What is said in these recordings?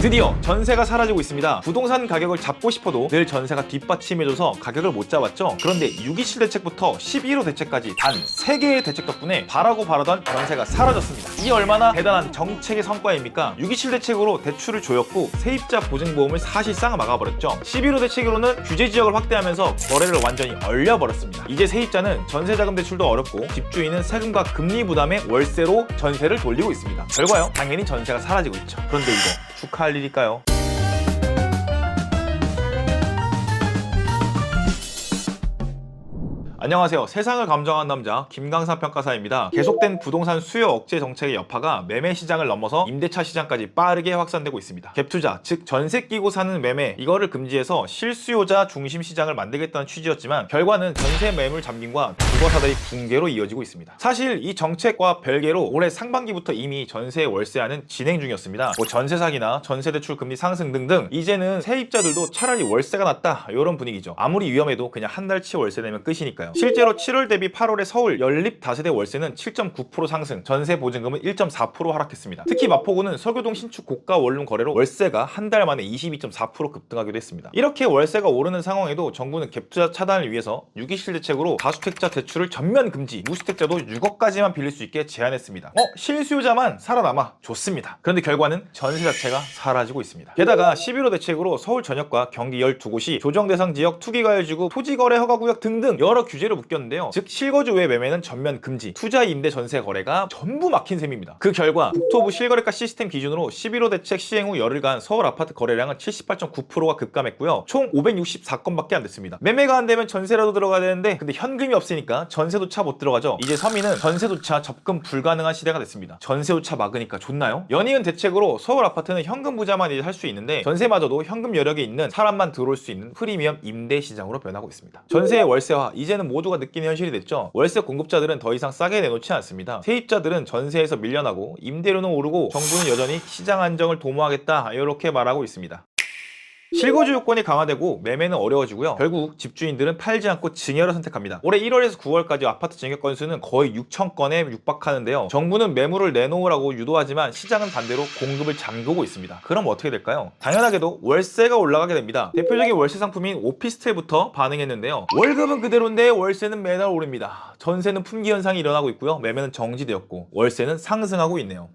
드디어 전세가 사라지고 있습니다. 부동산 가격을 잡고 싶어도 늘 전세가 뒷받침해줘서 가격을 못 잡았죠. 그런데 627 대책부터 11호 대책까지 단 3개의 대책 덕분에 바라고 바라던 전세가 사라졌습니다. 이게 얼마나 대단한 정책의 성과입니까? 627 대책으로 대출을 조였고 세입자 보증보험을 사실상 막아버렸죠. 11호 대책으로는 규제 지역을 확대하면서 거래를 완전히 얼려버렸습니다. 이제 세입자는 전세자금 대출도 어렵고 집주인은 세금과 금리 부담에 월세로 전세를 돌리고 있습니다. 결과요? 당연히 전세가 사라지고 있죠. 그런데 이거 축하할 일일까요? 안녕하세요. 세상을 감정한 남자 김강사 평가사입니다. 계속된 부동산 수요 억제 정책의 여파가 매매 시장을 넘어서 임대차 시장까지 빠르게 확산되고 있습니다. 갭투자, 즉 전세 끼고 사는 매매, 이거를 금지해서 실수요자 중심 시장을 만들겠다는 취지였지만 결과는 전세 매물 잠김과 주거사들이 붕괴로 이어지고 있습니다. 사실 이 정책과 별개로 올해 상반기부터 이미 전세 월세화는 진행 중이었습니다. 전세 사기나 전세 대출 금리 상승 등등 이제는 세입자들도 차라리 월세가 낫다 이런 분위기죠. 아무리 위험해도 그냥 한 달치 월세 내면 끝이니까요. 실제로 7월 대비 8월에 서울 연립 다세대 월세는 7.9% 상승, 전세 보증금은 1.4% 하락했습니다. 특히 마포구는 서교동 신축 고가 원룸 거래로 월세가 한 달 만에 22.4% 급등하기도 했습니다. 이렇게 월세가 오르는 상황에도 정부는 갭투자 차단을 위해서 627 대책으로 다주택자 대출을 전면 금지, 무주택자도 6억까지만 빌릴 수 있게 제한했습니다. 실수요자만 살아남아 좋습니다. 그런데 결과는 전세 자체가 사라지고 있습니다. 게다가 11호 대책으로 서울 전역과 경기 12곳이 조정 대상 지역, 투기과열지구, 토지거래 허가구역 등등 여러 규제를 묶였는데요. 즉 실거주 외 매매는 전면 금지, 투자 임대 전세 거래가 전부 막힌 셈입니다. 그 결과 국토부 실거래가 시스템 기준으로 11호 대책 시행 후 열흘간 서울 아파트 거래량은 78.9%가 급감했고요. 총 564건밖에 안 됐습니다. 매매가 안 되면 전세라도 들어가야 되는데 근데 현금이 없으니까 전세조차 못 들어가죠. 이제 서민은 전세조차 접근 불가능한 시대가 됐습니다. 전세조차 막으니까 좋나요? 연이은 대책으로 서울 아파트는 현금 부자만 이제 살 수 있는데 전세마저도 현금 여력이 있는 사람만 들어올 수 있는 프리미엄 임대 시장으로 변하고 있습니다. 전세의 월세화, 이제는 모두가 느끼는 현실이 됐죠. 월세 공급자들은 더 이상 싸게 내놓지 않습니다. 세입자들은 전세에서 밀려나고 임대료는 오르고 정부는 여전히 시장 안정을 도모하겠다 이렇게 말하고 있습니다. 실거주 요건이 강화되고 매매는 어려워지고요. 결국 집주인들은 팔지 않고 증여를 선택합니다. 올해 1월에서 9월까지 아파트 증여 건수는 거의 6,000건에 육박하는데요. 정부는 매물을 내놓으라고 유도하지만 시장은 반대로 공급을 잠그고 있습니다. 그럼 어떻게 될까요? 당연하게도 월세가 올라가게 됩니다. 대표적인 월세 상품인 오피스텔부터 반응했는데요. 월급은 그대로인데 월세는 매달 오릅니다. 전세는 품귀 현상이 일어나고 있고요. 매매는 정지되었고 월세는 상승하고 있네요.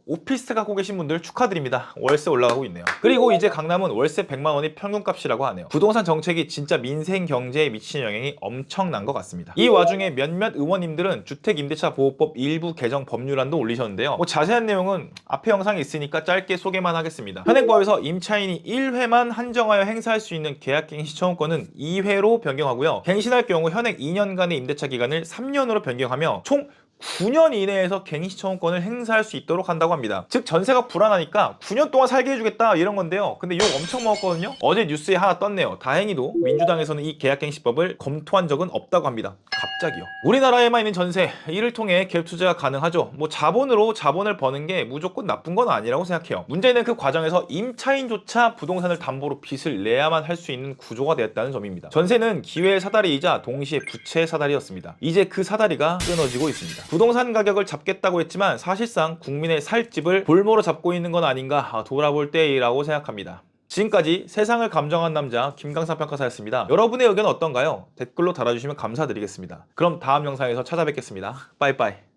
오피스텔 갖고 계신 분들 축하드립니다. 월세 올라가고 있네요. 그리고 이제 강남은 월세 100만 원이 평균값이라고 하네요. 부동산 정책이 진짜 민생 경제에 미치는 영향이 엄청난 것 같습니다. 이 와중에 몇몇 의원님들은 주택임대차보호법 일부 개정 법률안도 올리셨는데요. 자세한 내용은 앞에 영상에 있으니까 짧게 소개만 하겠습니다. 현행법에서 임차인이 1회만 한정하여 행사할 수 있는 계약갱신 청구권은 2회로 변경하고요. 갱신할 경우 현행 2년간의 임대차 기간을 3년으로 변경하며 총 9년 이내에서 갱신 청구권을 행사할 수 있도록 한다고 합니다. 즉 전세가 불안하니까 9년 동안 살게 해주겠다 이런 건데요. 근데 욕 엄청 먹었거든요. 어제 뉴스에 하나 떴네요. 다행히도 민주당에서는 이 계약갱신법을 검토한 적은 없다고 합니다. 갑자기요. 우리나라에만 있는 전세, 이를 통해 갭 투자가 가능하죠. 자본으로 자본을 버는 게 무조건 나쁜 건 아니라고 생각해요. 문제는 그 과정에서 임차인조차 부동산을 담보로 빚을 내야만 할 수 있는 구조가 되었다는 점입니다. 전세는 기회의 사다리이자 동시에 부채의 사다리였습니다. 이제 그 사다리가 끊어지고 있습니다. 부동산 가격을 잡겠다고 했지만 사실상 국민의 살 집을 볼모로 잡고 있는 건 아닌가 돌아볼 때이라고 생각합니다. 지금까지 세상을 감정한 남자 김강사 평가사였습니다. 여러분의 의견은 어떤가요? 댓글로 달아주시면 감사드리겠습니다. 그럼 다음 영상에서 찾아뵙겠습니다. 빠이빠이.